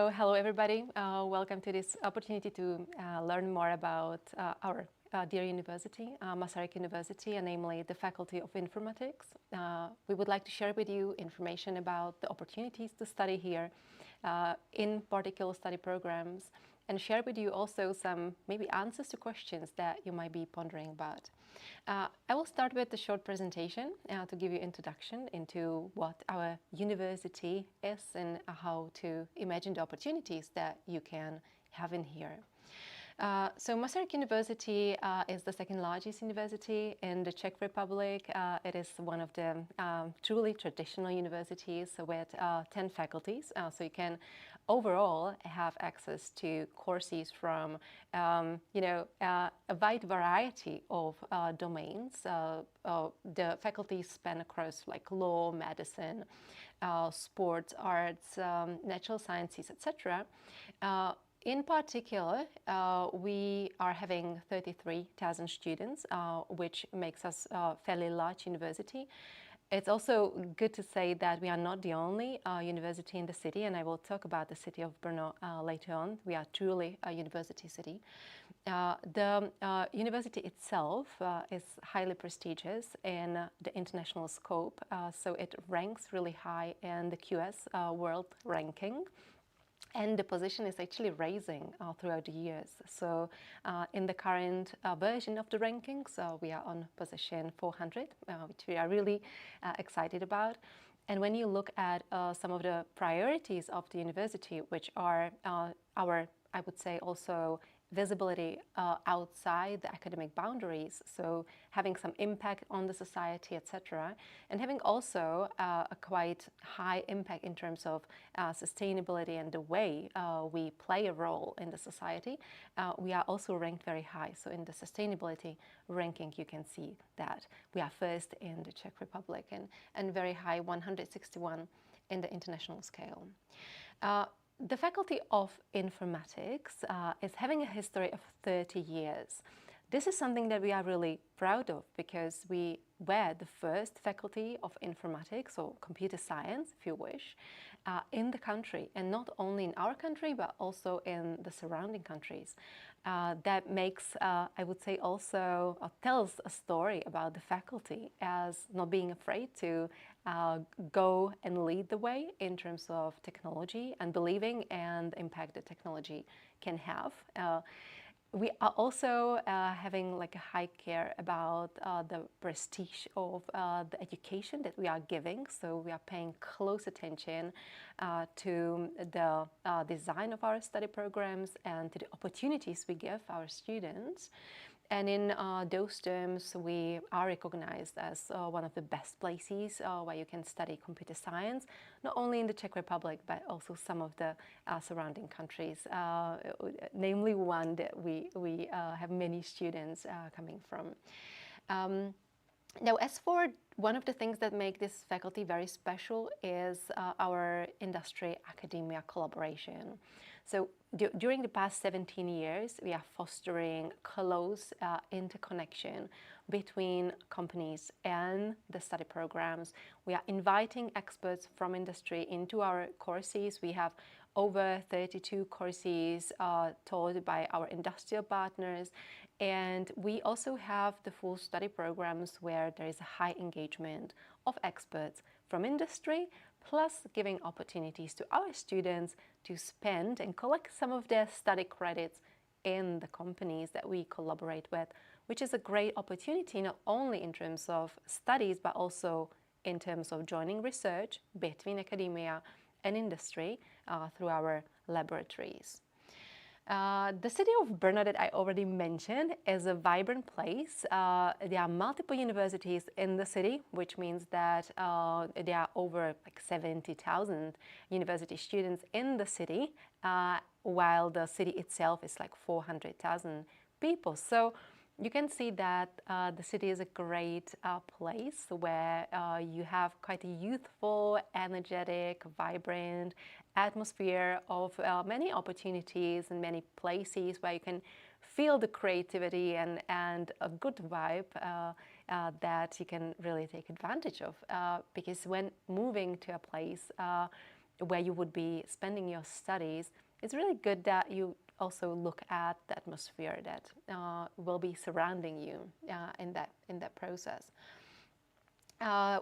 So hello everybody, welcome to this opportunity to learn more about our dear university, Masaryk University, and namely the Faculty of Informatics. We would like to share with you information about the opportunities to study here in particular study programs, and share with you also some maybe answers to questions that you might be pondering about. I will start with a short presentation to give you introduction into what our university is and how to imagine the opportunities that you can have in here. So Masaryk University is the second largest university in the Czech Republic. It is one of the truly traditional universities with 10 faculties. So you can overall have access to courses from a wide variety of domains. The faculties span across like law, medicine, sports, arts, natural sciences, etc. In particular, we are having 33,000 students, which makes us a fairly large university. It's also good to say that we are not the only university in the city, and I will talk about the city of Brno later on. We are truly a university city. The university itself is highly prestigious in the international scope, so it ranks really high in the QS world ranking. And the position is actually rising throughout the years. So in the current version of the rankings, we are on position 400, which we are really excited about. And when you look at some of the priorities of the university, which are our, I would say, also visibility outside the academic boundaries, so having some impact on the society, etc., and having also a quite high impact in terms of sustainability and the way we play a role in the society, we are also ranked very high. So in the sustainability ranking, you can see that we are first in the Czech Republic and very high, 161 in the international scale. The Faculty of Informatics is having a history of 30 years. This is something that we are really proud of because we were the first faculty of informatics, or computer science, if you wish, in the country, and not only in our country, but also in the surrounding countries. That makes, I would say, also tells a story about the faculty as not being afraid to go and lead the way in terms of technology and believing in the impact that technology can have. We are also having like a high care about the prestige of the education that we are giving. So we are paying close attention to the design of our study programs and to the opportunities we give our students. And in those terms, we are recognized as one of the best places where you can study computer science, not only in the Czech Republic, but also some of the surrounding countries, namely one that we have many students coming from. Now, as for one of the things that make this faculty very special is our industry-academia collaboration. So during the past 17 years, we are fostering close interconnection between companies and the study programs. We are inviting experts from industry into our courses. We have over 32 courses taught by our industrial partners. And we also have the full study programs where there is a high engagement of experts from industry, plus giving opportunities to our students to spend and collect some of their study credits in the companies that we collaborate with, which is a great opportunity not only in terms of studies, but also in terms of joining research between academia and industry through our laboratories. The city of Brno that I already mentioned is a vibrant place. There are multiple universities in the city, which means that there are over like 70,000 university students in the city, while the city itself is like 400,000 people. So you can see that the city is a great place where you have quite a youthful, energetic, vibrant atmosphere of many opportunities and many places where you can feel the creativity and a good vibe that you can really take advantage of. Because when moving to a place, where you would be spending your studies, it's really good that you also look at the atmosphere that will be surrounding you in that process.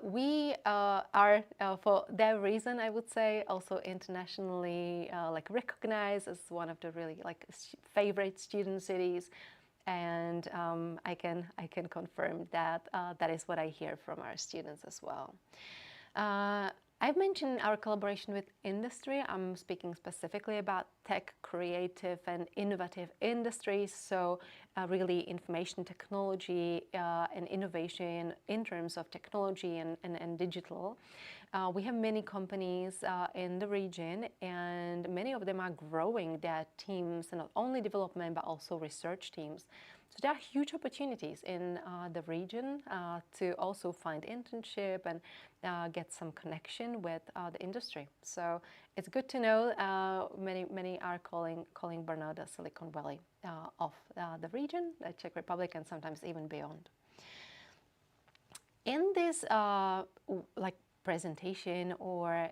We are, for that reason, I would say, also internationally like recognized as one of the really like favorite student cities, and I can confirm that that is what I hear from our students as well. I've mentioned our collaboration with industry. I'm speaking specifically about tech, creative, and innovative industries. So really information technology and innovation in terms of technology and digital. We have many companies in the region, and many of them are growing their teams, and not only development, but also research teams. So there are huge opportunities in the region to also find internship and get some connection with the industry. So it's good to know many are calling Brno the Silicon Valley of the region, the Czech Republic, and sometimes even beyond. In this like presentation, or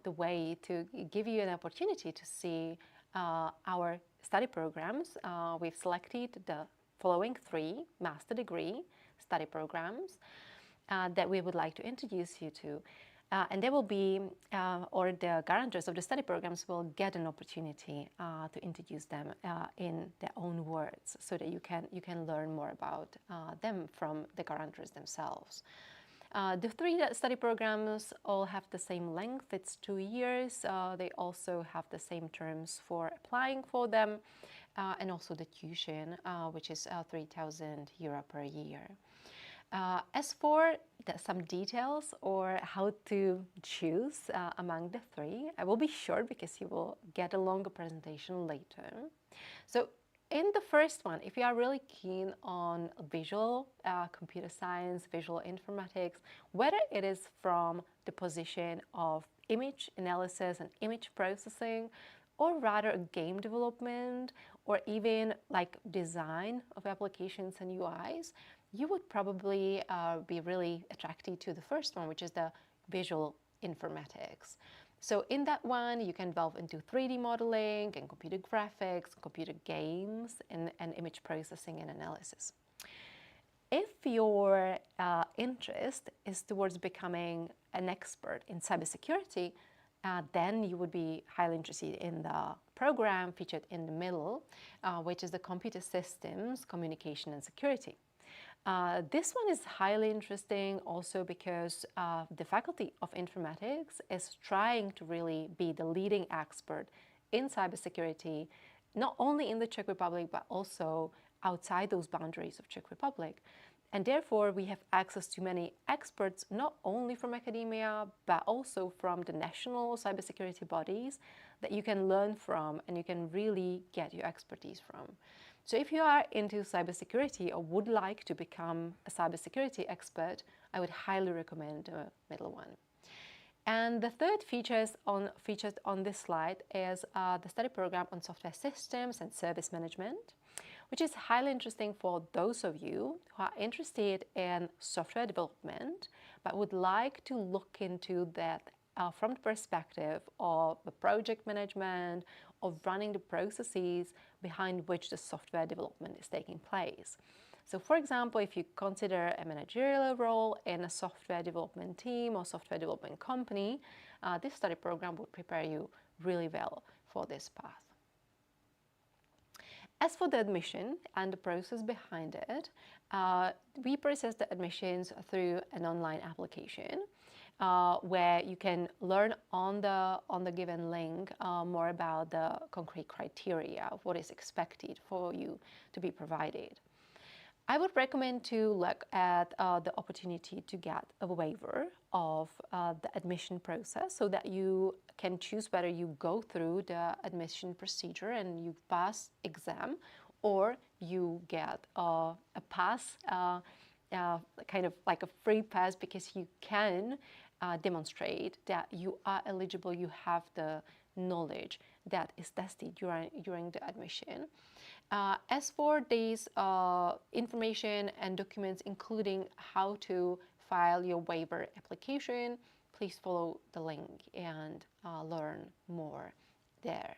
the way to give you an opportunity to see our study programs, we've selected the following 3 master degree study programs that we would like to introduce you to. And there will be, or the guarantors of the study programs will get an opportunity to introduce them in their own words, so that you can learn more about them from the guarantors themselves. The 3 study programs all have the same length. It's 2 years. They also have the same terms for applying for them, and also the tuition, which is €3,000 per year. As for some details or how to choose among the 3, I will be short because you will get a longer presentation later. So in the first one, if you are really keen on visual computer science, visual informatics, whether it is from the position of image analysis and image processing, or rather game development, or even like design of applications and UIs, you would probably be really attracted to the first one, which is the visual informatics. So in that one, you can delve into 3D modeling and computer graphics, computer games, and image processing and analysis. If your interest is towards becoming an expert in cybersecurity, then you would be highly interested in the program featured in the middle, which is the Computer Systems, Communication and Security. This one is highly interesting also because the Faculty of Informatics is trying to really be the leading expert in cybersecurity, not only in the Czech Republic, but also outside those boundaries of Czech Republic. And therefore, we have access to many experts, not only from academia, but also from the national cybersecurity bodies that you can learn from and you can really get your expertise from. So if you are into cybersecurity or would like to become a cybersecurity expert, I would highly recommend the middle one. And the third featured on this slide is the study program on software systems and service management, which is highly interesting for those of you who are interested in software development, but would like to look into that from the perspective of the project management, of running the processes behind which the software development is taking place. So for example, if you consider a managerial role in a software development team or software development company, this study program would prepare you really well for this path. As for the admission and the process behind it, we process the admissions through an online application where you can learn on the given link more about the concrete criteria of what is expected for you to be provided. I would recommend to look at the opportunity to get a waiver of the admission process so that you can choose whether you go through the admission procedure and you pass exam, or you get a pass, kind of like a free pass, because you can demonstrate that you are eligible, you have the knowledge that is tested during the admission. As for these information and documents, including how to file your waiver application, please follow the link and learn more there.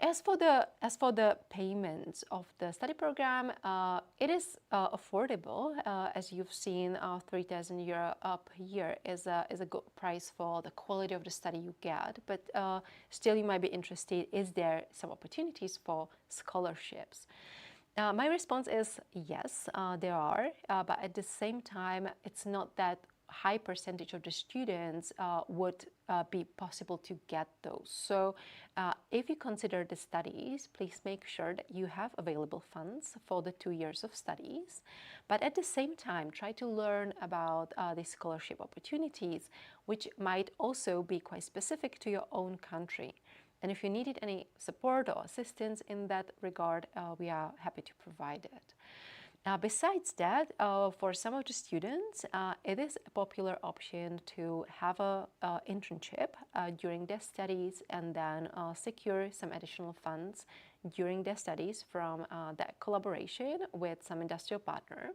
As for the payment of the study program, it is affordable. As you've seen, 3,000 euro per year is a good price for the quality of the study you get. But still, you might be interested: is there some opportunities for scholarships? My response is yes, there are. But at the same time, it's not that high percentage of the students would be possible to get those. So if you consider the studies, please make sure that you have available funds for the 2 years of studies. But at the same time, try to learn about the scholarship opportunities, which might also be quite specific to your own country. And if you needed any support or assistance in that regard, we are happy to provide it. Besides that, for some of the students, it is a popular option to have an internship during their studies and then secure some additional funds during their studies from that collaboration with some industrial partner.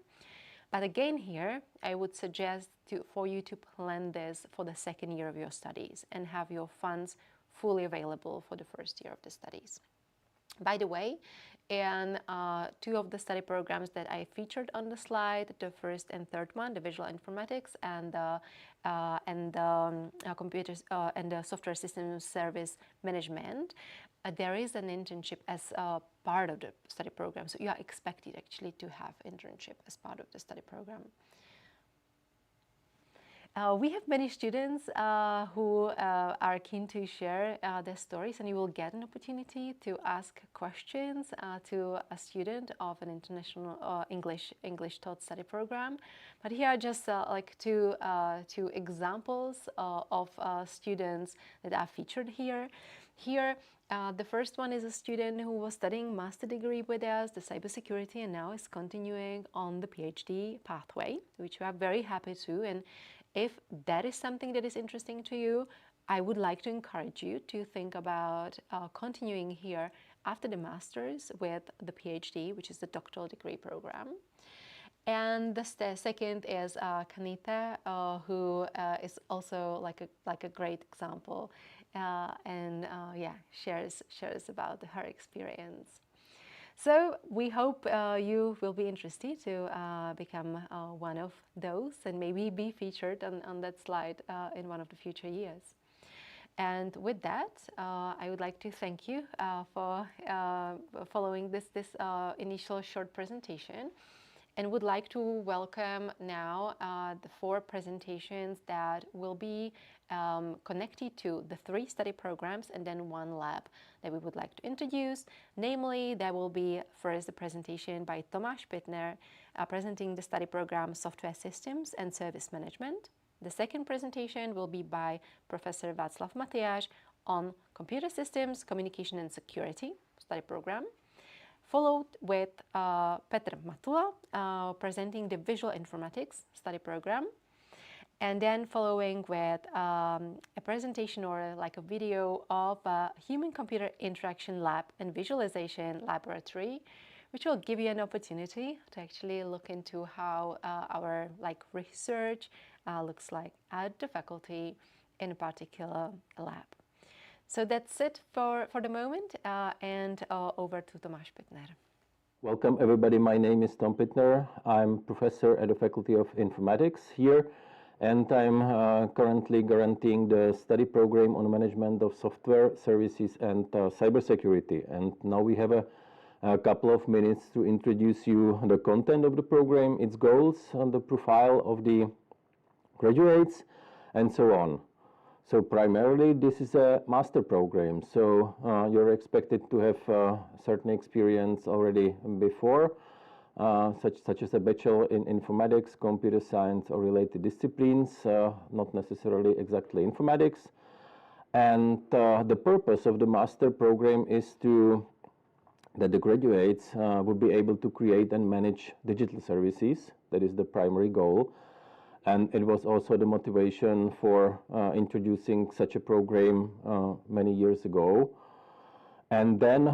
But again here, I would suggest for you to plan this for the second year of your studies and have your funds fully available for the first year of the studies. By the way, in 2 of the study programs that I featured on the slide, the first and third one, the visual informatics and the computers and the software systems service management, there is an internship as part of the study program. So you are expected actually to have internship as part of the study program. We have many students who are keen to share their stories, and you will get an opportunity to ask questions to a student of an international English taught study program. But here are just like two examples of students that are featured here. Here, the first one is a student who was studying master degree with us, the cybersecurity, and now is continuing on the PhD pathway, which we are very happy to. And if that is something that is interesting to you, I would like to encourage you to think about continuing here after the master's with the PhD, which is the doctoral degree program. And the second is Kanita, who is also like a great example, and shares about her experience. So we hope you will be interested to become one of those and maybe be featured on that slide in one of the future years. And with that, I would like to thank you for following this initial short presentation, and would like to welcome now the 4 presentations that will be connected to the 3 study programs and then 1 lab that we would like to introduce. Namely, there will be first the presentation by Tomáš Pitner presenting the study program Software Systems and Service Management. The second presentation will be by Professor Václav Matyáš on Computer Systems, Communication and Security study program, followed with Petr Matula presenting the Visual Informatics study program, and then following with a presentation or like a video of a Human-Computer Interaction Lab and Visualization Laboratory, which will give you an opportunity to actually look into how our research looks like at the faculty in a particular lab. So that's it for the moment, and over to Tomáš Pitner. Welcome everybody, my name is Tom Pitner. I'm professor at the Faculty of Informatics here, and I'm currently guaranteeing the study program on management of software, services and cybersecurity. And now we have a couple of minutes to introduce you the content of the program, its goals, and the profile of the graduates, and so on. So primarily this is a master program, so you're expected to have certain experience already before, such as a bachelor in informatics, computer science or related disciplines, not necessarily exactly informatics. And the purpose of the master program is that the graduates will be able to create and manage digital services. That is the primary goal. And it was also the motivation for introducing such a program many years ago. And then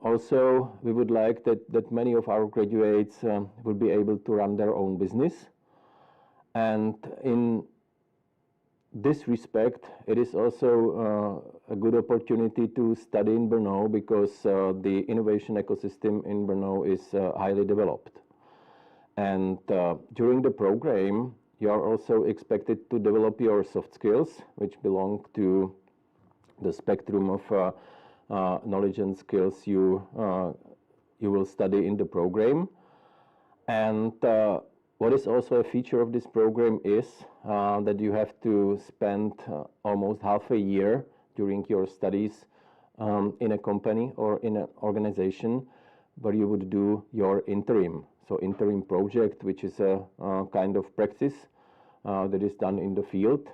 also we would like that many of our graduates will be able to run their own business. And in this respect, it is also a good opportunity to study in Brno because the innovation ecosystem in Brno is highly developed. And during the program, you are also expected to develop your soft skills, which belong to the spectrum of knowledge and skills you will study in the program. And what is also a feature of this program is that you have to spend almost half a year during your studies in a company or in an organization where you would do your interim. So interim project, which is a kind of practice that is done in the field.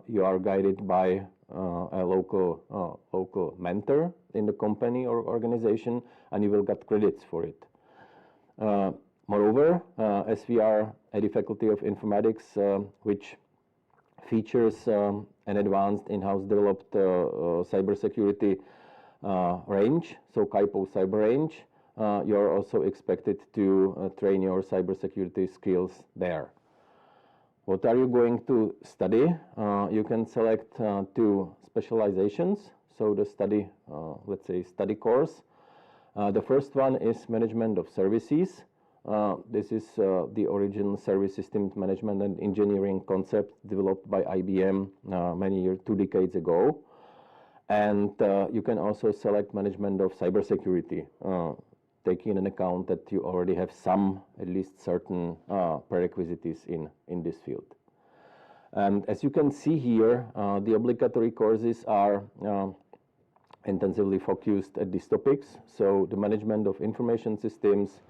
You are guided by a local mentor in the company or organization, and you will get credits for it. Moreover, as we are at the Faculty of Informatics, which features an advanced in-house developed cybersecurity range, so KAIPO cyber range, you are also expected to train your cybersecurity skills there. What are you going to study? You can select two specializations, so the study, let's say, study course. The first one is Management of Services. This is the original service systems management and engineering concept developed by IBM many years, 2 decades ago. And you can also select Management of Cybersecurity, taking into account that you already have some, at least certain prerequisites in this field. And as you can see here, the obligatory courses are intensively focused at these topics. So the management of information systems,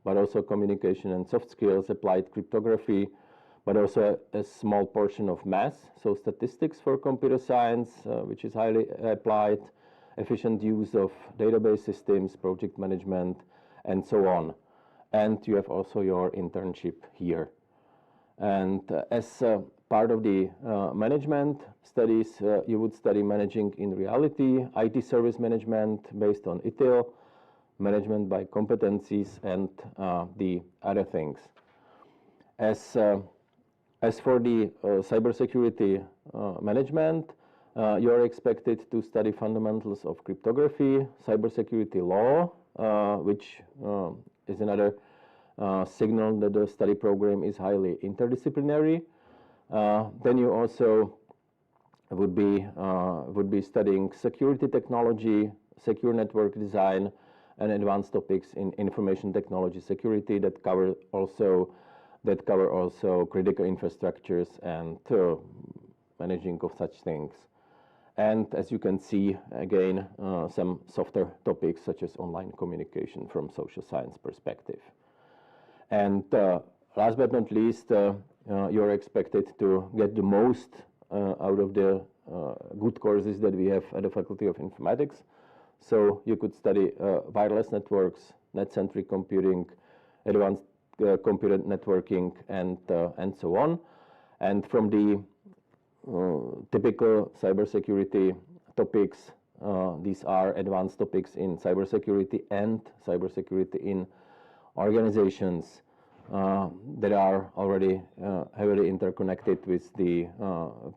but also communication and soft skills, applied cryptography, but also a small portion of math, so statistics for computer science, which is highly applied, efficient use of database systems, project management, and so on. And you have also your internship here. And as part of the management studies, you would study managing in reality, IT service management based on ITIL, management by competencies, and the other things. As for the cybersecurity management, you are expected to study fundamentals of cryptography, cybersecurity law, which is another signal that the study program is highly interdisciplinary. Then you also would be studying security technology, secure network design, and advanced topics in information technology security that cover also critical infrastructures and managing of such things. And as you can see, again, some softer topics such as online communication from social science perspective. And last but not least, you're expected to get the most out of the good courses that we have at the Faculty of Informatics. So you could study wireless networks, net-centric computing, advanced computer networking, and so on. And from the typical cybersecurity topics, these are advanced topics in cybersecurity and cybersecurity in organizations that are already heavily interconnected with the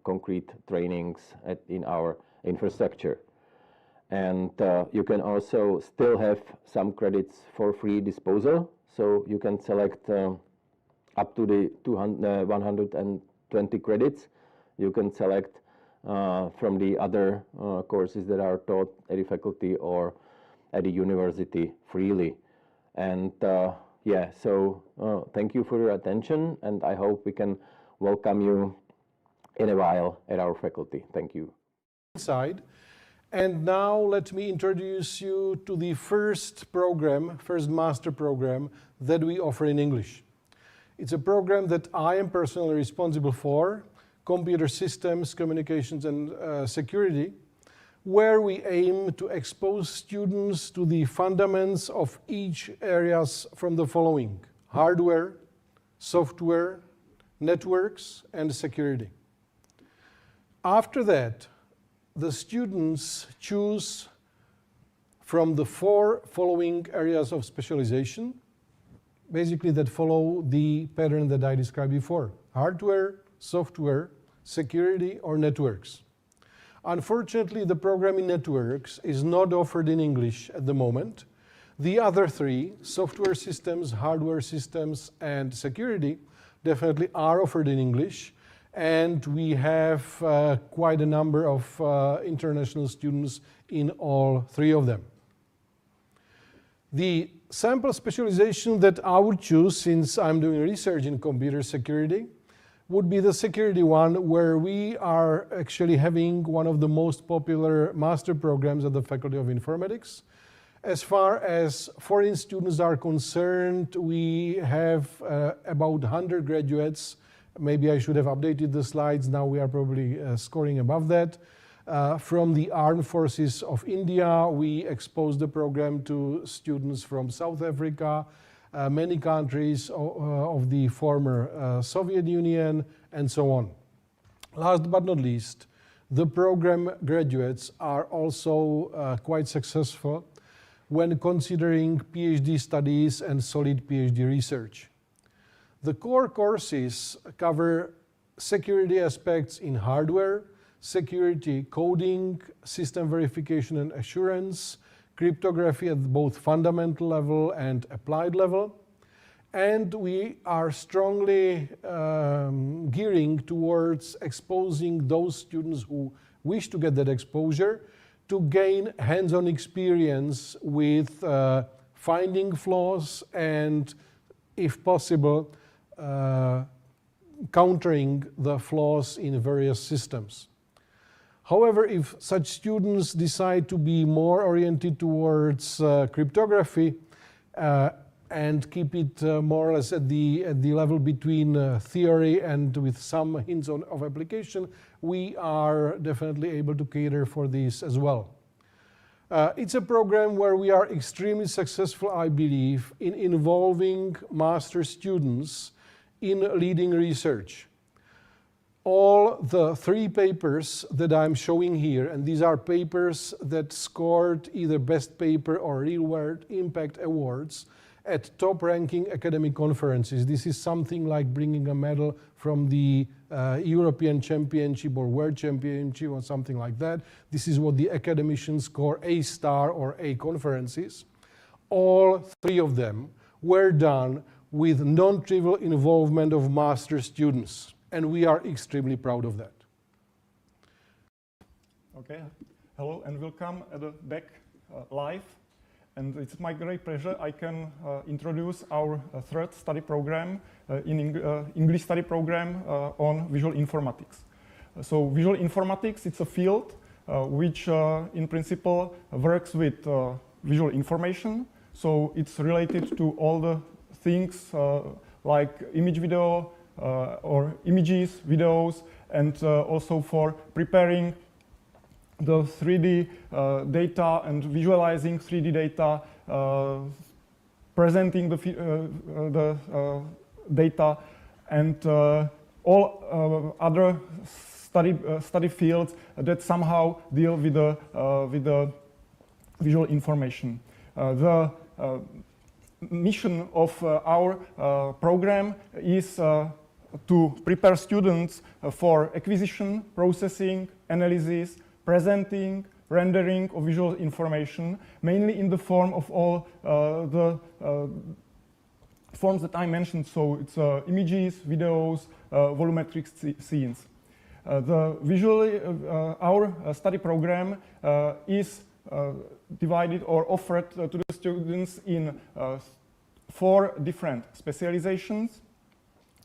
concrete trainings in our infrastructure. And you can also still have some credits for free disposal. So you can select up to the 120 credits. You can select from the other courses that are taught at the faculty or at the university freely. And yeah, so thank you for your attention, and I hope we can welcome you in a while at our faculty. Thank you. And now let me introduce you to the first master program that we offer in English. It's a program that I am personally responsible for, Computer Systems, Communications and Security, where we aim to expose students to the fundamentals of each areas from the following: hardware, software, networks, and security. After that, the students choose from the 4 following areas of specialization, basically that follow the pattern that I described before. hardware, software, security, or networks. Unfortunately, the program in networks is not offered in English at the moment. The other three, software systems, hardware systems, and security, definitely are offered in English, and we have quite a number of international students in all three of them. The sample specialization that I would choose, since I'm doing research in computer security, would be the security one, where we are actually having one of the most popular master programs at the Faculty of Informatics. As far as foreign students are concerned, we have about 100 graduates. Maybe I should have updated the slides. Now we are probably scoring above that. From the Armed Forces of India, we expose the program to students from South Africa, many countries of the former Soviet Union, and so on. Last but not least, the program graduates are also quite successful when considering PhD studies and solid PhD research. The core courses cover security aspects in hardware, security coding, system verification and assurance, cryptography at both fundamental level and applied level. And we are strongly gearing towards exposing those students who wish to get that exposure to gain hands-on experience with finding flaws and, if possible, countering the flaws in various systems. However, if such students decide to be more oriented towards cryptography and keep it more or less at the level between theory and with some hints of application, we are definitely able to cater for this as well. It's a program where we are extremely successful, I believe, in involving master students in leading research. All the three papers that I'm showing here, and these are papers that scored either Best Paper or Real World Impact Awards at top-ranking academic conferences. This is something like bringing a medal from the European Championship or World Championship or something like that. This is what the academicians score A-star or A conferences. All three of them were done with non-trivial involvement of master students, and we are extremely proud of that. Okay, hello and welcome at the back live. And it's my great pleasure I can introduce our third study program, English study program on visual informatics. So visual informatics, it's a field which in principle works with visual information. So it's related to all the things like image video or images, videos, and also for preparing the 3D data and visualizing 3D data, presenting the data, and all other study fields that somehow deal with the visual information. The mission of our program is to prepare students for acquisition, processing, analysis, presenting, rendering of visual information, mainly in the form of all the forms that I mentioned. So it's images, videos, volumetric scenes. Our study program is divided or offered to the students in 4 different specializations,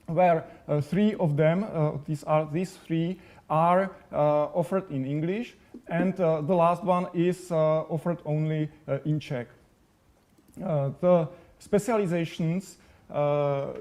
where 3 of them, these 3 are offered in English, and the last one is offered only in Czech. The specializations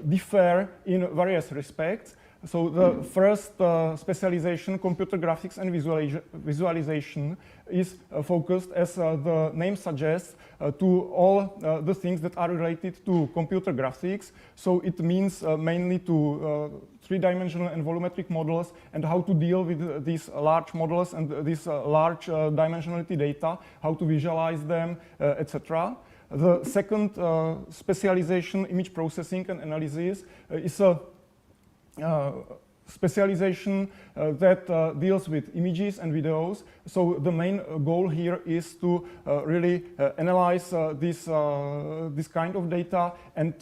differ in various respects. So the first specialization, computer graphics and visualization, is focused, as the name suggests, to all the things that are related to computer graphics. So it means mainly to 3-dimensional and volumetric models and how to deal with these large models and this large dimensionality data, how to visualize them, etc. The second specialization, image processing and analysis, is specialization that deals with images and videos. So the main goal here is to really analyze this kind of data and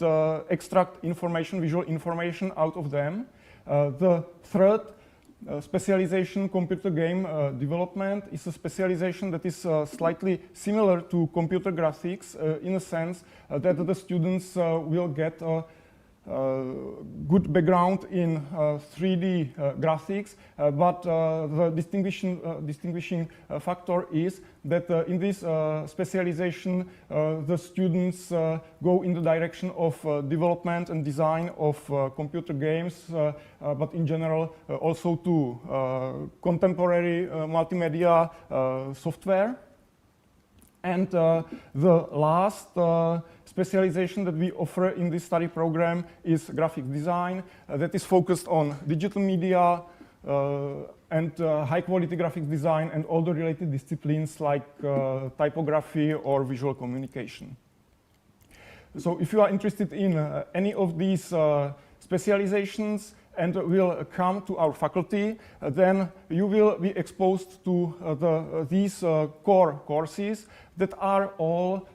extract information, visual information out of them. The third specialization, computer game development, is a specialization that is slightly similar to computer graphics in a sense that the students will get good background in 3D graphics, but the distinguishing factor is that in this specialization the students go in the direction of development and design of computer games, but in general also to contemporary multimedia software. And the last specialization that we offer in this study program is graphic design that is focused on digital media and high-quality graphic design and all the related disciplines like typography or visual communication. So if you are interested in any of these specializations and will come to our faculty, then you will be exposed to these core courses that are all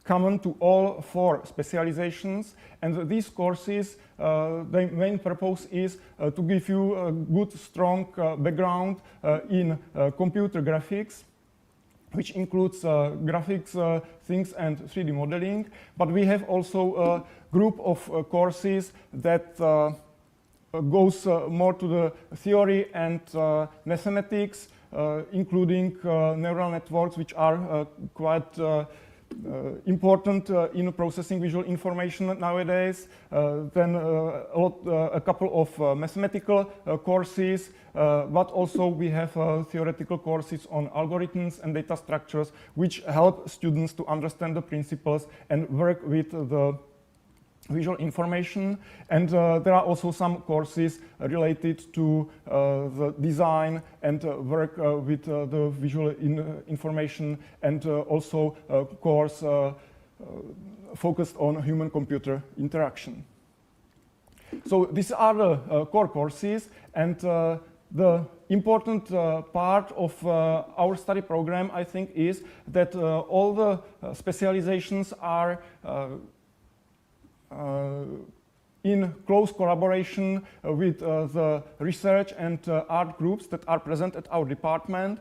common to all 4 specializations. And these courses, the main purpose is to give you a good, strong background in computer graphics, which includes graphics things and 3D modeling. But we have also a group of courses that goes more to the theory and mathematics, including neural networks, which are quite important in processing visual information nowadays. Then a couple of mathematical courses, but also we have theoretical courses on algorithms and data structures, which help students to understand the principles and work with the visual information. And there are also some courses related to the design and work with the visual information, and also a course focused on human-computer interaction. So these are the core courses, and the important part of our study program, I think, is that all the specializations are in close collaboration with the research and art groups that are present at our department.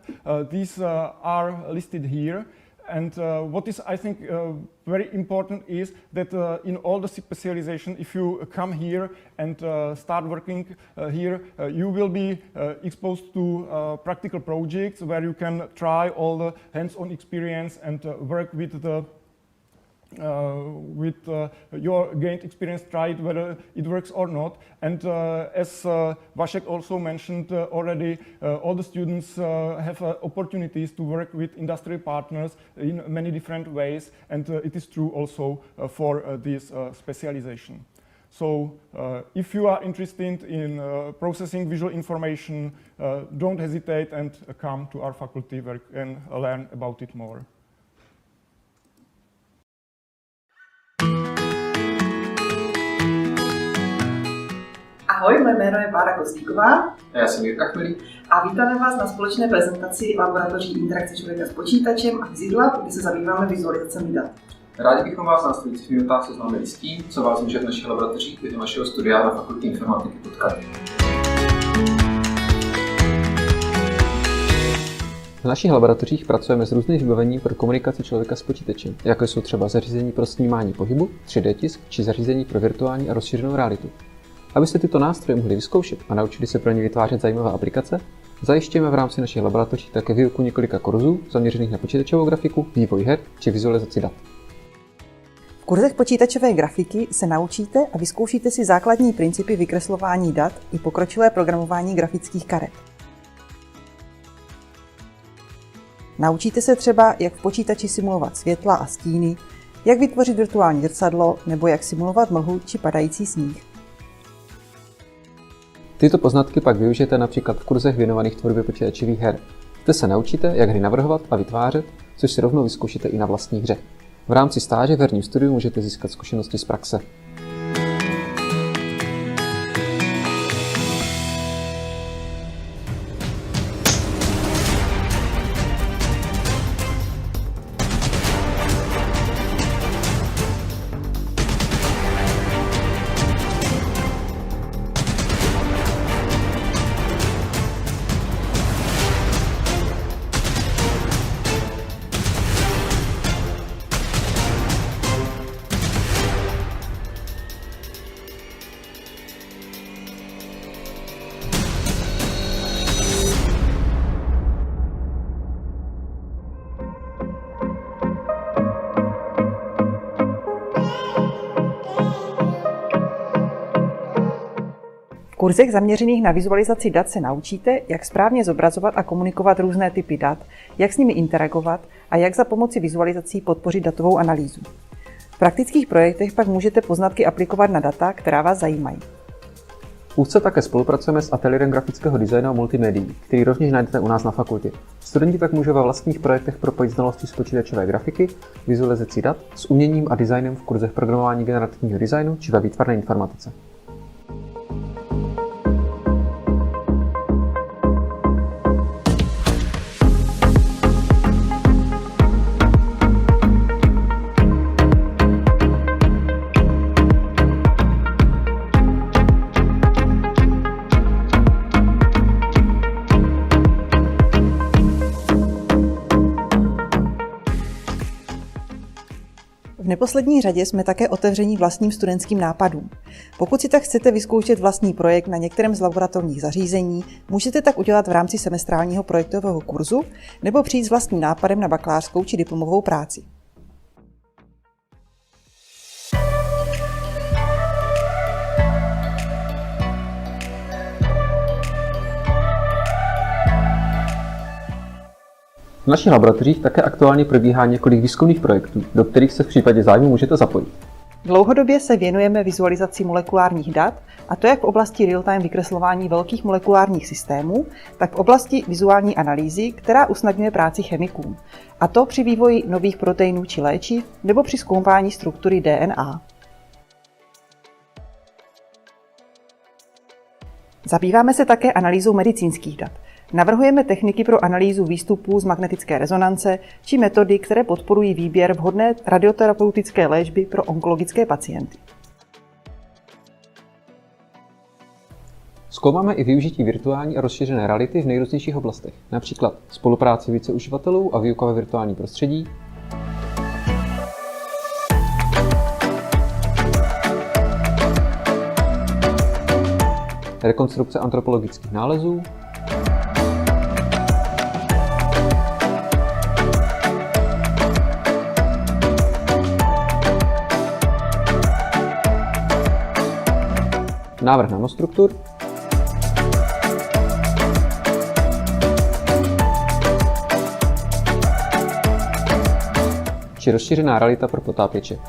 These are listed here. And what is, I think, very important is that in all the specialization, if you come here and start working here, you will be exposed to practical projects where you can try all the hands-on experience and work with the your gained experience, try it whether it works or not. And as Vašek also mentioned already, all the students have opportunities to work with industrial partners in many different ways, and it is true also for this specialization. So if you are interested in processing visual information, don't hesitate and come to our faculty where you can learn about it more. Ahoj, moje jméno je Bára Kostíková. A já jsem Jirka Chmelík. A vítáme vás na společné prezentaci laboratoří interakce člověka s počítačem a vizidla, kde se zabýváme vizualizacemi dat. Rádi bychom vás v následujících minutách seznámili s tím, co vás může v našich laboratořích během vašeho studia na fakultě informatiky potkat. V našich laboratořích pracujeme s různým vybavením pro komunikaci člověka s počítačem, jako jsou třeba zařízení pro snímání pohybu, 3D tisk či zařízení pro virtuální a rozšířenou realitu. Abyste tyto nástroje mohli vyzkoušet a naučili se pro ně vytvářet zajímavé aplikace, zajišťujeme v rámci našich laboratoří také výuku několika kurzů zaměřených na počítačovou grafiku, vývoj her či vizualizaci dat. V kurzech počítačové grafiky se naučíte a vyzkoušíte si základní principy vykreslování dat i pokročilé programování grafických karet. Naučíte se třeba, jak v počítači simulovat světla a stíny, jak vytvořit virtuální zrcadlo nebo jak simulovat mlhu či padající sníh. Tyto poznatky pak využijete například v kurzech věnovaných tvorbě počítačových her. Zde se naučíte, jak hry navrhovat a vytvářet, což si rovnou vyzkoušíte i na vlastní hře. V rámci stáže v herním studiu můžete získat zkušenosti z praxe. kurzech zaměřených na vizualizaci dat se naučíte, jak správně zobrazovat a komunikovat různé typy dat, jak s nimi interagovat a jak za pomoci vizualizací podpořit datovou analýzu. V praktických projektech pak můžete poznatky aplikovat na data, která vás zajímají. Úzce také spolupracujeme s ateliérem grafického designu a multimédií, který rovněž najdete u nás na fakultě. Studenti tak můžou ve vlastních projektech propojit znalosti z počítačové grafiky, vizualizací dat s uměním a designem v kurzech programování generativního designu či ve výtvarné informatice. V neposlední řadě jsme také otevření vlastním studentským nápadům. Pokud si tak chcete vyzkoušet vlastní projekt na některém z laboratorních zařízení, můžete tak udělat v rámci semestrálního projektového kurzu nebo přijít s vlastním nápadem na bakalářskou či diplomovou práci. V našich laboratořích také aktuálně probíhá několik výzkumných projektů, do kterých se v případě zájmu můžete zapojit. Dlouhodobě se věnujeme vizualizaci molekulárních dat, a to jak v oblasti real-time vykreslování velkých molekulárních systémů, tak v oblasti vizuální analýzy, která usnadňuje práci chemikům, a to při vývoji nových proteinů či léčiv nebo při zkoumání struktury DNA. Zabýváme se také analýzou medicínských dat. Navrhujeme techniky pro analýzu výstupů z magnetické rezonance či metody, které podporují výběr vhodné radioterapeutické léčby pro onkologické pacienty. Zkoumáme i využití virtuální a rozšířené reality v nejrůznějších oblastech, například spolupráci více uživatelů a výuka ve virtuální prostředí, rekonstrukce antropologických nálezů, návrh nanostruktur, či rozšířená realita pro potápěče.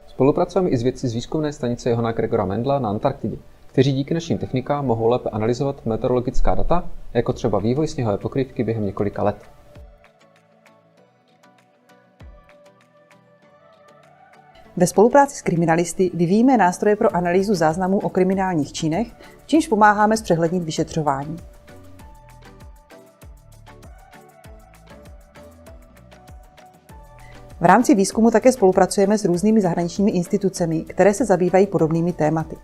Spolupracujeme i s vědci z výzkumné stanice Johana Gregora Mendela na Antarktidě, kteří díky našim technikám mohou lépe analyzovat meteorologická data, jako třeba vývoj sněhové pokrývky během několika let. Ve spolupráci s kriminalisty vyvíjíme nástroje pro analýzu záznamů o kriminálních činech, čímž pomáháme zpřehlednit vyšetřování. V rámci výzkumu také spolupracujeme s různými zahraničními institucemi, které se zabývají podobnými tématy.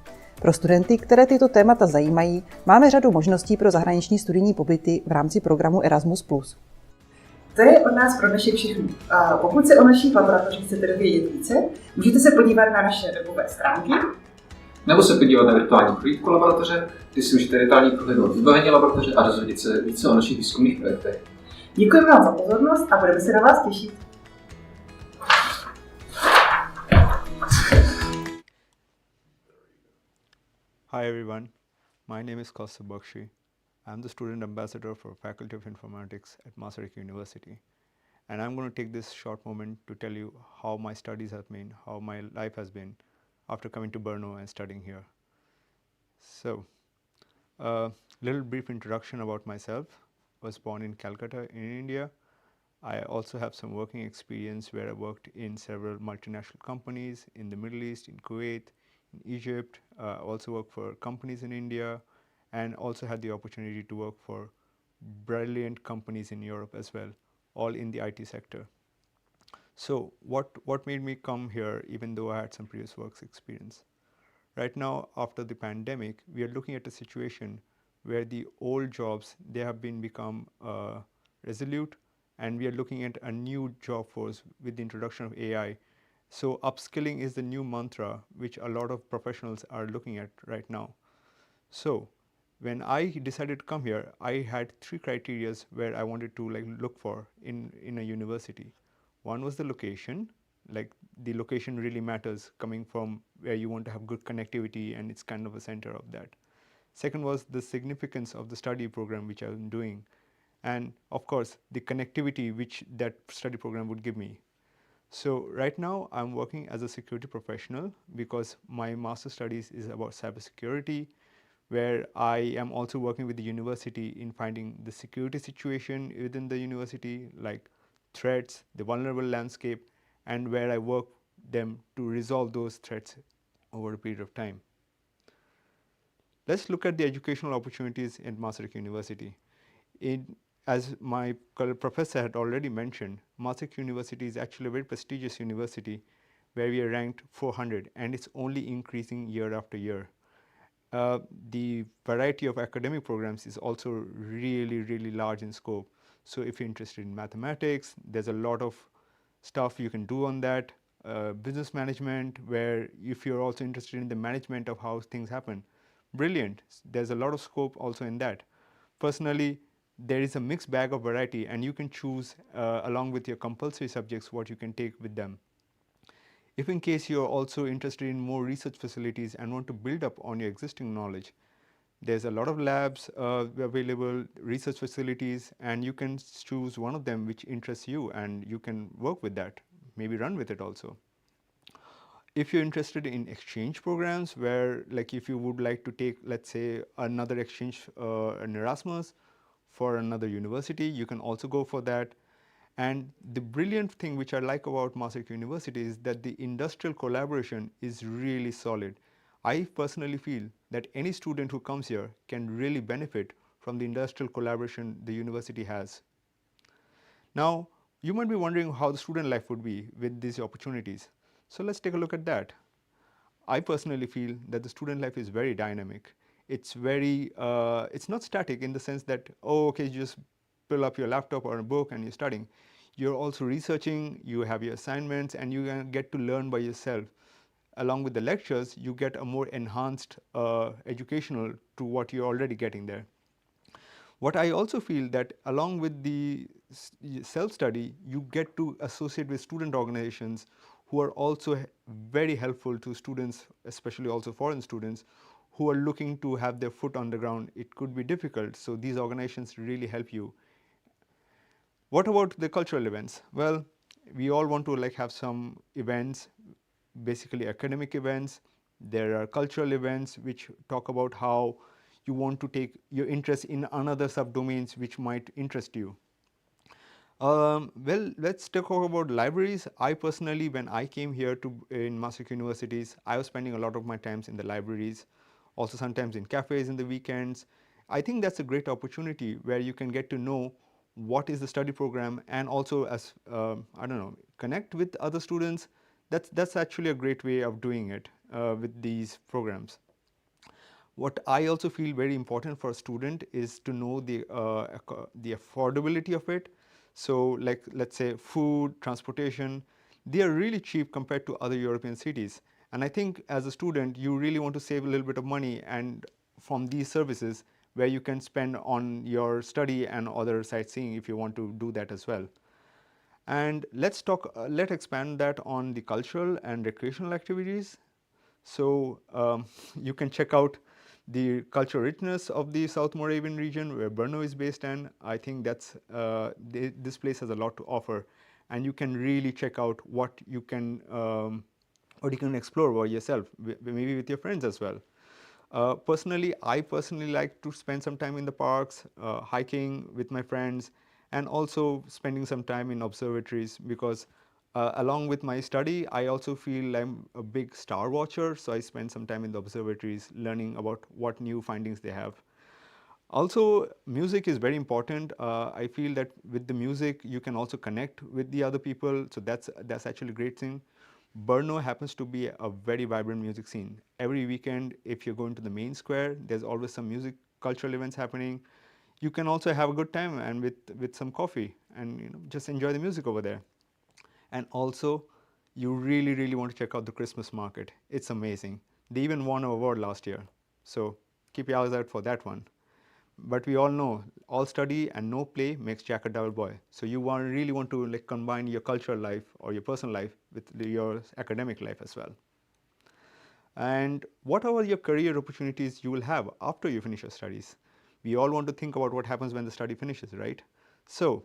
Pro studenty, které tyto témata zajímají, máme řadu možností pro zahraniční studijní pobyty v rámci programu Erasmus+. To je od nás pro dnešek všechno. Pokud se o našich laboratořích chcete dovědět více, můžete se podívat na naše webové stránky. Nebo se podívat na virtuální prohlídku laboratoře, kde si můžete detailně prohlédnout vybavení laboratoře a dozvědět se více o našich výzkumných projektech. Děkujeme vám za pozornost a budeme se na vás těšit. Hi everyone, my name is Kaustav Bakshi. I'm the student ambassador for Faculty of Informatics at Masaryk University. And I'm going to take this short moment to tell you how my studies have been, how my life has been after coming to Brno and studying here. So, a little brief introduction about myself. I was born in Calcutta in India. I also have some working experience where I worked in several multinational companies in the Middle East, in Kuwait, in Egypt. Also worked for companies in India, and also had the opportunity to work for brilliant companies in Europe as well, all in the IT sector. So what made me come here even though I had some previous work experience? Right now, after the pandemic, we are looking at a situation where the old jobs, they have become resolute, and we are looking at a new job force with the introduction of AI. So upskilling is the new mantra which a lot of professionals are looking at right now. So when I decided to come here, I had 3 criteria where I wanted to look for in a university. One was the location, like the location really matters, coming from where you want to have good connectivity and it's kind of a center of that. Second was the significance of the study program which I'm doing, and of course the connectivity which that study program would give me. So right now I'm working as a security professional because my master studies is about cybersecurity, where I am also working with the university in finding the security situation within the university, like threats, the vulnerable landscape, and where I work them to resolve those threats over a period of time. Let's look at the educational opportunities at Masaryk University. As my professor had already mentioned, Masaryk University is actually a very prestigious university where we are ranked 400, and it's only increasing year after year. The variety of academic programs is also really large in scope. So if you're interested in mathematics, there's a lot of stuff you can do on that. Business management, where if you're also interested in the management of how things happen, brilliant. There's a lot of scope also in that. Personally, there is a mixed bag of variety, and you can choose along with your compulsory subjects what you can take with them. If in case you're also interested in more research facilities and want to build up on your existing knowledge, there's a lot of labs available, research facilities, and you can choose one of them which interests you and you can work with that, maybe run with it also. If you're interested in exchange programs, where if you would like to take, let's say, another exchange, an Erasmus for another university, you can also go for that. And the brilliant thing which I like about Masaryk University is that the industrial collaboration is really solid. I personally feel that any student who comes here can really benefit from the industrial collaboration the university has. Now, you might be wondering how the student life would be with these opportunities. So let's take a look at that. I personally feel that the student life is very dynamic. It's very, it's not static in the sense that, oh, okay, you just pull up your laptop or a book and you're studying. You're also researching, you have your assignments, and you get to learn by yourself. Along with the lectures, you get a more enhanced educational to what you're already getting there. What I also feel that along with the self-study, you get to associate with student organizations who are also very helpful to students, especially also foreign students, who are looking to have their foot on the ground. It could be difficult, so these organizations really help you. What about the cultural events? Well, we all want to have some events, basically academic events. There are cultural events which talk about how you want to take your interest in another subdomains which might interest you. Well, let's talk about libraries. I personally, when I came here in Masaryk universities, I was spending a lot of my times in the libraries, also sometimes in cafes in the weekends. I think that's a great opportunity where you can get to know what is the study program, and also as I don't know, connect with other students. That's actually a great way of doing it with these programs. What I also feel very important for a student is to know the affordability of it. So let's say food, transportation, they are really cheap compared to other European cities. And I think as a student, you really want to save a little bit of money and from these services where you can spend on your study and other sightseeing if you want to do that as well. And let's expand that on the cultural and recreational activities. So you can check out the cultural richness of the South Moravian region where Brno is based in. I think that's this place has a lot to offer, and you can really check out what you can explore by yourself, maybe with your friends as well. Personally, I like to spend some time in the parks, hiking with my friends, and also spending some time in observatories because along with my study, I also feel I'm a big star watcher, so I spend some time in the observatories learning about what new findings they have. Also, music is very important. I feel that with the music, you can also connect with the other people, so that's actually a great thing. Brno happens to be a very vibrant music scene. Every weekend, if you're going to the main square, there's always some music cultural events happening. You can also have a good time and with some coffee and just enjoy the music over there. And also, you really want to check out the Christmas market. It's amazing. They even won an award last year. So keep your eyes out for that one. But we all know all study and no play makes Jack a dull boy. So you really want to like combine your cultural life or your personal life with your academic life as well. And what are your career opportunities you will have after you finish your studies? We all want to think about what happens when the study finishes, right? So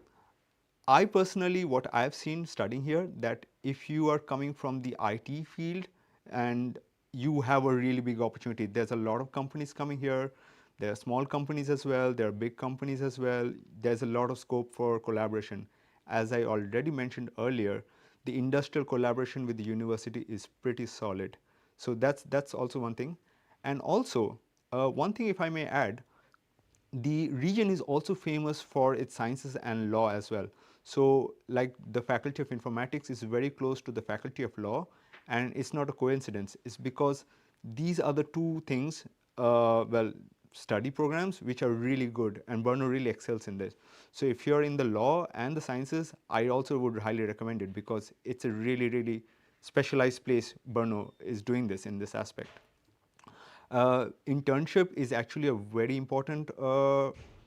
I personally, what I've seen studying here, that if you are coming from the IT field and you have a really big opportunity, there's a lot of companies coming here. There are small companies as well, there are big companies as well. There's a lot of scope for collaboration. As I already mentioned earlier, the industrial collaboration with the university is pretty solid. So that's also one thing. And also, one thing if I may add, the region is also famous for its sciences and law as well. So like the Faculty of Informatics is very close to the Faculty of Law, and it's not a coincidence. It's because these are the two things, study programs which are really good, and Brno really excels in this. So if you're in the law and the sciences, I also would highly recommend it because it's a really, really specialized place. Brno is doing this in this aspect. Internship is actually a very important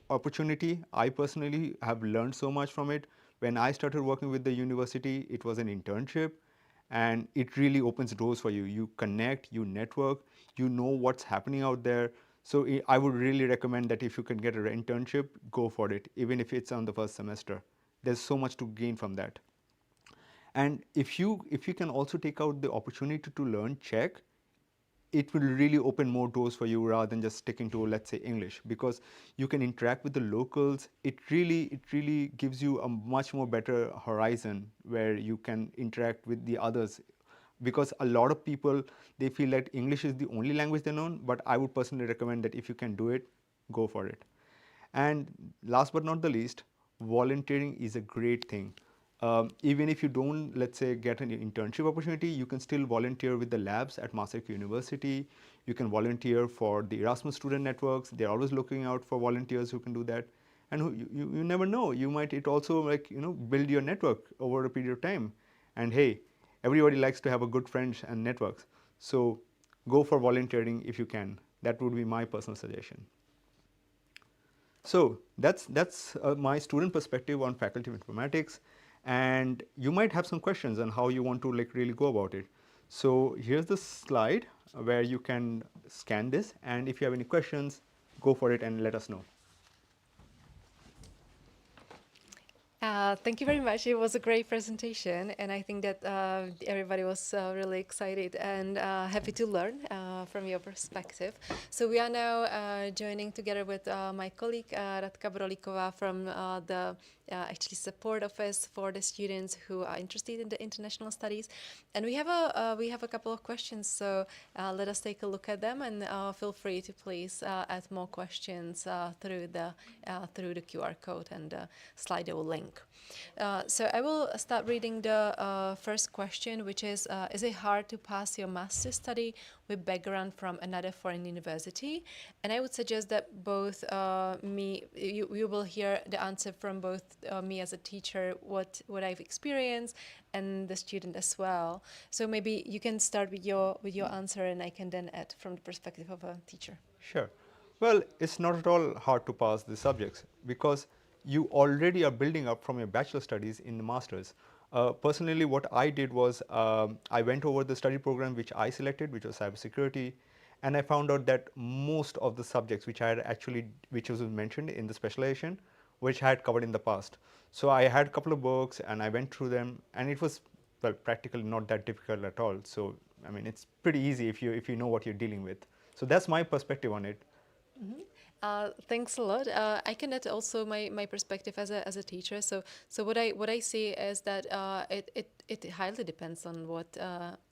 opportunity. I personally have learned so much from it. When I started working with the university, it was an internship, and it really opens doors for you. You connect, you network, you know what's happening out there. So I would really recommend that if you can get an internship, go for it, even if it's on the first semester. There's so much to gain from that. And if you can also take out the opportunity to learn Czech, it will really open more doors for you rather than just sticking to, let's say, English, because you can interact with the locals. It really gives you a much more better horizon where you can interact with the others, because a lot of people, they feel that English is the only language they know, but I would personally recommend that if you can do it, go for it. And last but not the least, volunteering is a great thing. Even if you don't, let's say, get an internship opportunity, you can still volunteer with the labs at Masaryk University. You can volunteer for the Erasmus student networks. They're always looking out for volunteers who can do that. And you never know, you might, it also like, build your network over a period of time. And hey, everybody likes to have a good friends and networks. So go for volunteering if you can. That would be my personal suggestion. So that's my student perspective on Faculty of Informatics. And you might have some questions on how you want to like really go about it. So here's the slide where you can scan this, and if you have any questions, go for it and let us know. Thank you very much. It was a great presentation, and I think that everybody was really excited and happy to learn from your perspective. So we are now joining together with my colleague Radka Brolíková from the actually support office for the students who are interested in the international studies, and we have a couple of questions. So let us take a look at them, and feel free to please add more questions through the QR code and the Sli-do link. So I will start reading the first question, which is it hard to pass your master's study with background from another foreign university? And I would suggest that both you will hear the answer from both me as a teacher, what I've experienced, and the student as well. So maybe you can start with your answer, and I can then add from the perspective of a teacher. Sure. Well, it's not at all hard to pass the subjects because you already are building up from your bachelor studies in the master's. Personally, what I did was I went over the study program which I selected, which was cybersecurity, and I found out that most of the subjects which was mentioned in the specialization, which I had covered in the past. So I had a couple of books and I went through them, and it was practically not that difficult at all. So I mean, it's pretty easy if you know what you're dealing with. So that's my perspective on it. Mm-hmm. Thanks a lot. I can add also my perspective as a teacher. So what I see is that it highly depends on what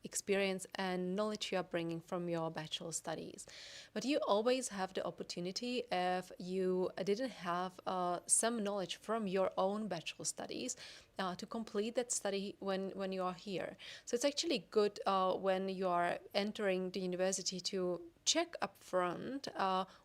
experience and knowledge you are bringing from your bachelor studies. But you always have the opportunity, if you didn't have some knowledge from your own bachelor studies, to complete that study when you are here. So it's actually good when you are entering the university to check up front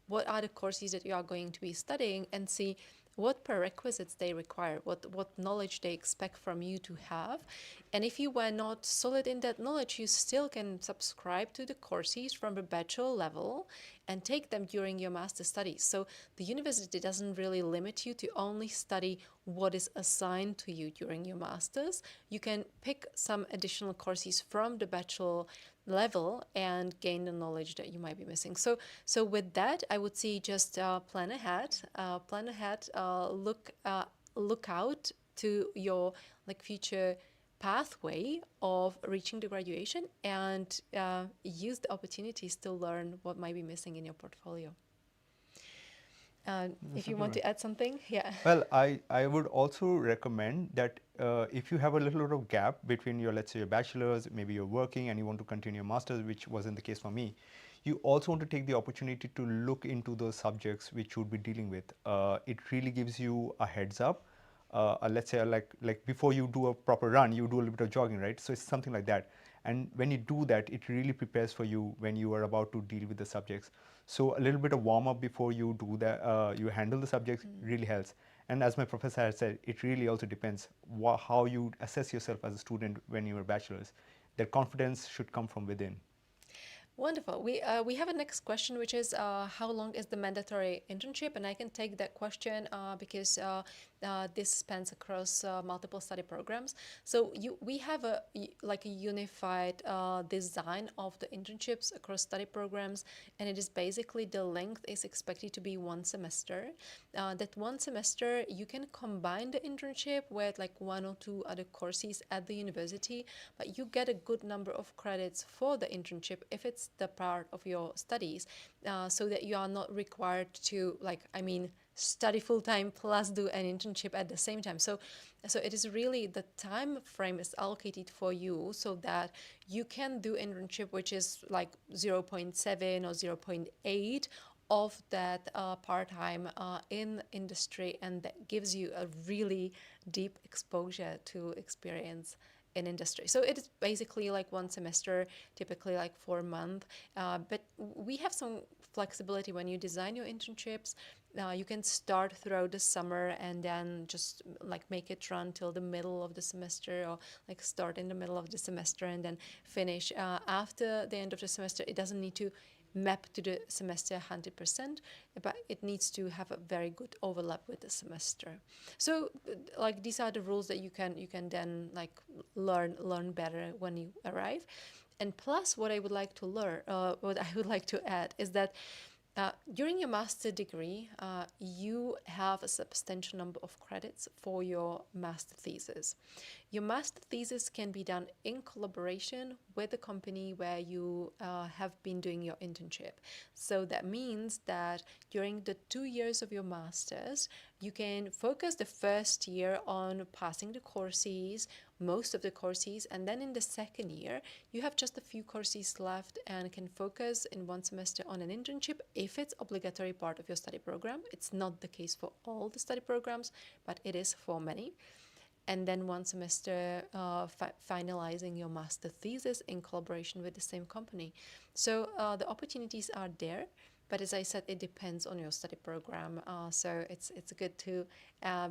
what are the courses that you are going to be studying, and see what prerequisites they require, what knowledge they expect from you to have. And if you were not solid in that knowledge, you still can subscribe to the courses from the bachelor level and take them during your master studies. So the university doesn't really limit you to only study what is assigned to you during your masters. You can pick some additional courses from the bachelor level and gain the knowledge that you might be missing. So with that, I would say just plan ahead, look out to your future pathway of reaching the graduation, and use the opportunities to learn what might be missing in your portfolio. If you want to add something, yeah. Well, I would also recommend that if you have a little bit of gap between your, let's say, your bachelor's, maybe you're working and you want to continue your master's, which wasn't the case for me, you also want to take the opportunity to look into those subjects which you would be dealing with. It really gives you a heads up. Let's say like before you do a proper run, you do a little bit of jogging, right? So it's something like that. And when you do that, it really prepares for you when you are about to deal with the subjects. So a little bit of warm up before you do that, you handle the subjects really helps. And as my professor had said, it really also depends how you assess yourself as a student when you're a bachelor's. That confidence should come from within. Wonderful. We have a next question, which is how long is the mandatory internship? And I can take that question because this spans across multiple study programs. So we have a unified design of the internships across study programs, and it is basically the length is expected to be 1 semester. That 1 semester you can combine the internship with like 1 or 2 other courses at the university, but you get a good number of credits for the internship if it's the part of your studies, so that you are not required to study full-time plus do an internship at the same time. So it is really the time frame is allocated for you so that you can do internship, which is like 0.7 or 0.8 of that part-time in industry, and that gives you a really deep exposure to experience in industry. So it is basically like 1 semester, typically like 4 months, but we have some flexibility when you design your internships. You can start throughout the summer and then just like make it run till the middle of the semester, or like start in the middle of the semester and then finish after the end of the semester. It doesn't need to map to the semester 100%, but it needs to have a very good overlap with the semester. So like these are the rules that you can then like learn better when you arrive. And plus, what I would like to add is that during your master degree, you have a substantial number of credits for your master thesis. Your master thesis can be done in collaboration with the company where you have been doing your internship. So that means that during the 2 years of your master's, you can focus the first year on passing the courses, most of the courses, and then in the second year, you have just a few courses left and can focus in 1 semester on an internship if it's obligatory part of your study program. It's not the case for all the study programs, but it is for many. And then 1 semester finalizing your master thesis in collaboration with the same company. So the opportunities are there, but as I said, it depends on your study program. So it's good to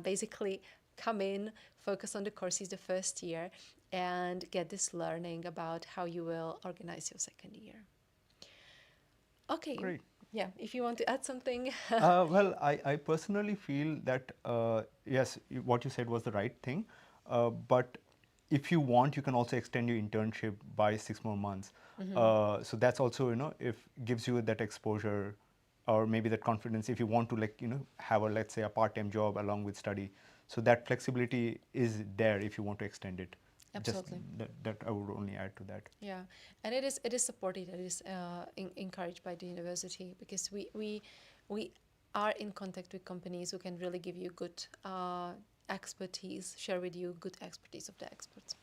basically come in, focus on the courses the first year, and get this learning about how you will organize your second year. Okay. Great. Yeah, if you want to add something. Well, I personally feel that, yes, what you said was the right thing. But if you want, you can also extend your internship by 6 more months. So that's also, if gives you that exposure or maybe that confidence if you want to have let's say a part-time job along with study. So that flexibility is there if you want to extend it. Absolutely. Just that I would only add to that. Yeah, and it is supported, it is encouraged by the university, because we are in contact with companies who can really give you good expertise, share with you good expertise of the experts.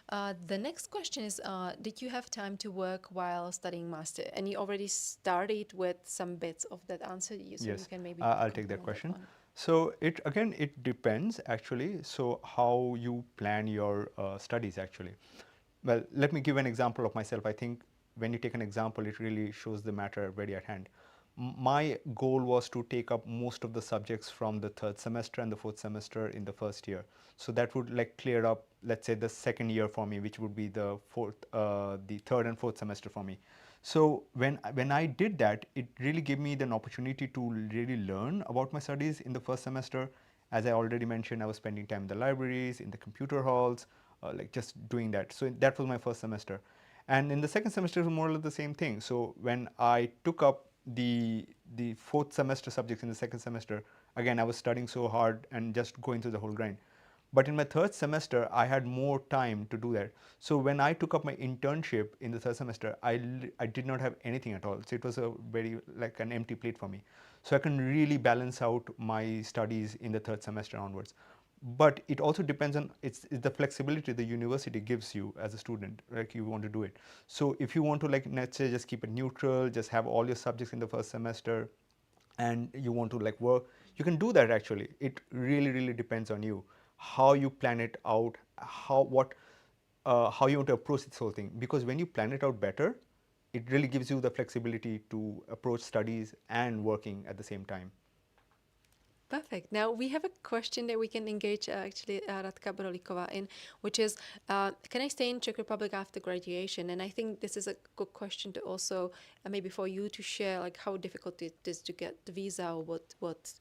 The next question is, did you have time to work while studying master? And you already started with some bits of that answer. So yes, you can maybe I'll take that question. So it depends actually. So how you plan your studies actually. Well, let me give an example of myself. I think when you take an example, it really shows the matter very at hand. my goal was to take up most of the subjects from the third semester and the fourth semester in the first year. So that would like clear up, let's say, the second year for me, which would be the third and fourth semester for me. So when I did that, it really gave me an opportunity to really learn about my studies in the first semester. As I already mentioned, I was spending time in the libraries, in the computer halls, like just doing that. So that was my first semester. And in the second semester, it was more or less the same thing. So when I took up the fourth semester subjects in the second semester, again, I was studying so hard and just going through the whole grind. But in my third semester, I had more time to do that. So when I took up my internship in the third semester, I did not have anything at all. So it was a very like an empty plate for me. So I can really balance out my studies in the third semester onwards. But it also depends on it's the flexibility the university gives you as a student, like you want to do it. So if you want to, like, let's say, just keep it neutral, just have all your subjects in the first semester, and you want to like work, you can do that actually. It really depends on you, how you plan it out, how you want to approach this whole thing. Because when you plan it out better, it really gives you the flexibility to approach studies and working at the same time. Perfect. Now we have a question that we can engage actually Radka Brolíková in, which is, can I stay in Czech Republic after graduation? And I think this is a good question to also maybe for you to share, like how difficult it is to get the visa, or what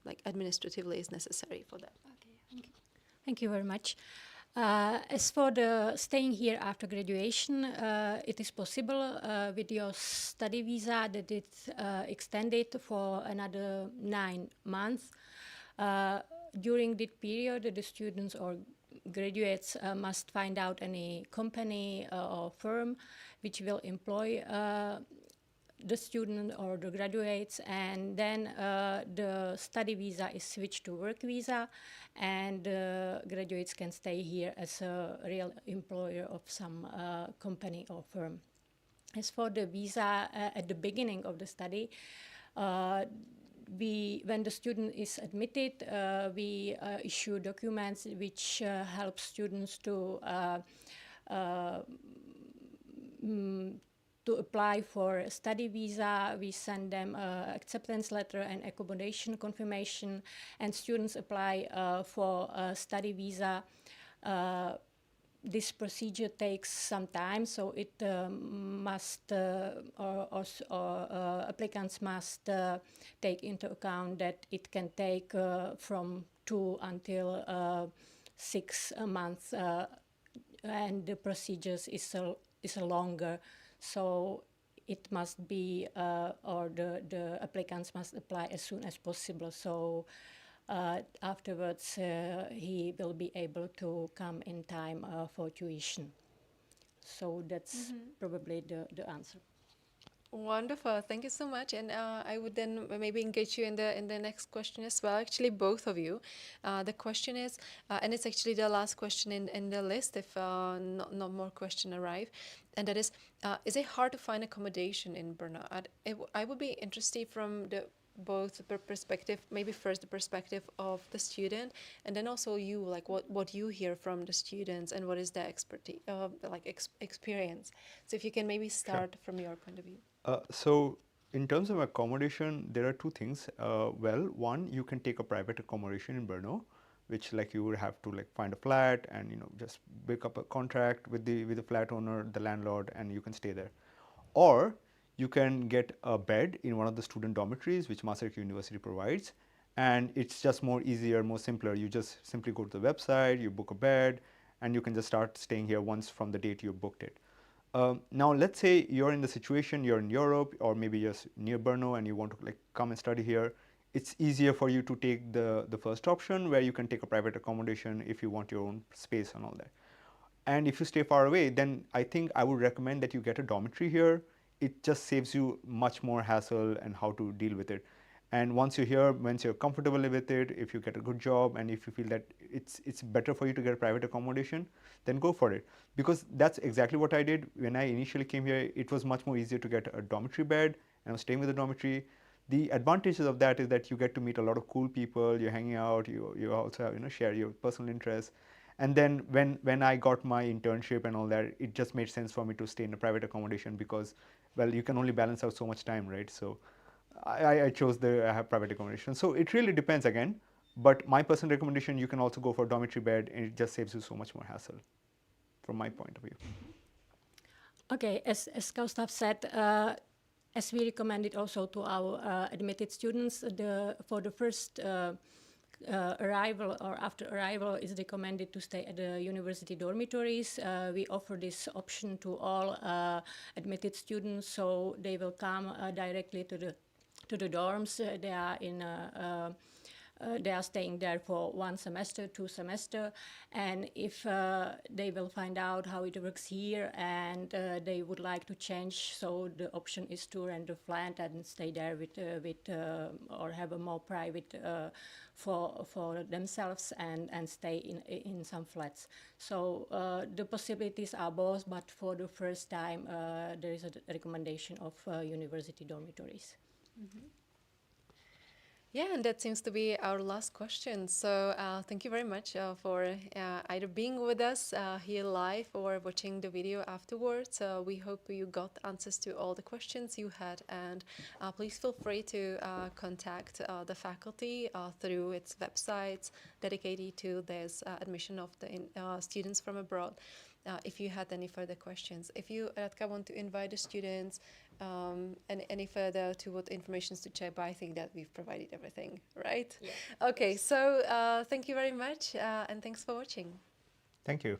like administratively is necessary for that. Okay, thank you. Thank you very much. As for the staying here after graduation, it is possible with your study visa that it's extended for another 9 months. During that period, the students or graduates must find out any company or firm which will employ the student or the graduates, and then the study visa is switched to work visa, and graduates can stay here as a real employer of some company or firm. As for the visa at the beginning of the study, when the student is admitted, we issue documents which help students to apply for a study visa. We send them an acceptance letter and accommodation confirmation, and students apply for a study visa. This procedure takes some time, so it applicants must take into account that it can take from 2 until 6 months, and the procedures is longer. So it must be, or the applicants must apply as soon as possible. So afterwards, he will be able to come in time for tuition. So that's probably the answer. Wonderful, thank you so much. And I would then maybe engage you in the next question as well. Actually, both of you. The question is, and it's actually the last question in the list if not more questions arrive, and that is it hard to find accommodation in Brno? I would be interested from both the perspective, maybe first the perspective of the student, and then also you, like what you hear from the students and what is their expertise, experience. So if you can maybe start from your point of view. So in terms of accommodation, there are two things. Well, one, you can take a private accommodation in Brno, which like you would have to like find a flat and just pick up a contract with the flat owner, the landlord, and you can stay there. Or you can get a bed in one of the student dormitories which Masaryk University provides, and it's just more easier, more simpler. You just simply go to the website, you book a bed, and you can just start staying here once from the date you booked it. Now let's say you're in the situation, you're in Europe or maybe you're near Brno and you want to like come and study here. It's easier for you to take the first option, where you can take a private accommodation if you want your own space and all that. And if you stay far away, then I think I would recommend that you get a dormitory here. It just saves you much more hassle and how to deal with it. And once you're here, once you're comfortable with it, if you get a good job and if you feel that it's better for you to get a private accommodation, then go for it. Because that's exactly what I did. When I initially came here, it was much more easier to get a dormitory bed, and I was staying with a dormitory. The advantages of that is that you get to meet a lot of cool people, you're hanging out, you also share your personal interests. And then when I got my internship and all that, it just made sense for me to stay in a private accommodation because, well, you can only balance out so much time, right? So I chose the private accommodation. So it really depends again. But my personal recommendation, you can also go for a dormitory bed, and it just saves you so much more hassle, from my point of view. Okay, as Kaustav said, as we recommended also to our admitted students, for the first arrival or after arrival, is recommended to stay at the university dormitories. We offer this option to all admitted students, so they will come directly to the dorms. They are in they are staying there for 1 semester, 2 semester, and if they will find out how it works here and they would like to change, so the option is to rent a flat and stay there with or have a more private for themselves and stay in some flats. So the possibilities are both, but for the first time there is a recommendation of university dormitories. Mm-hmm. Yeah, and that seems to be our last question. So thank you very much for either being with us here live or watching the video afterwards. We hope you got answers to all the questions you had, and please feel free to contact the faculty through its websites dedicated to this admission of the students from abroad. If you had any further questions. If you, Radka, want to invite the students and any further to what informations to check, but I think that we've provided everything, right? Yeah. Okay, so thank you very much and thanks for watching. Thank you.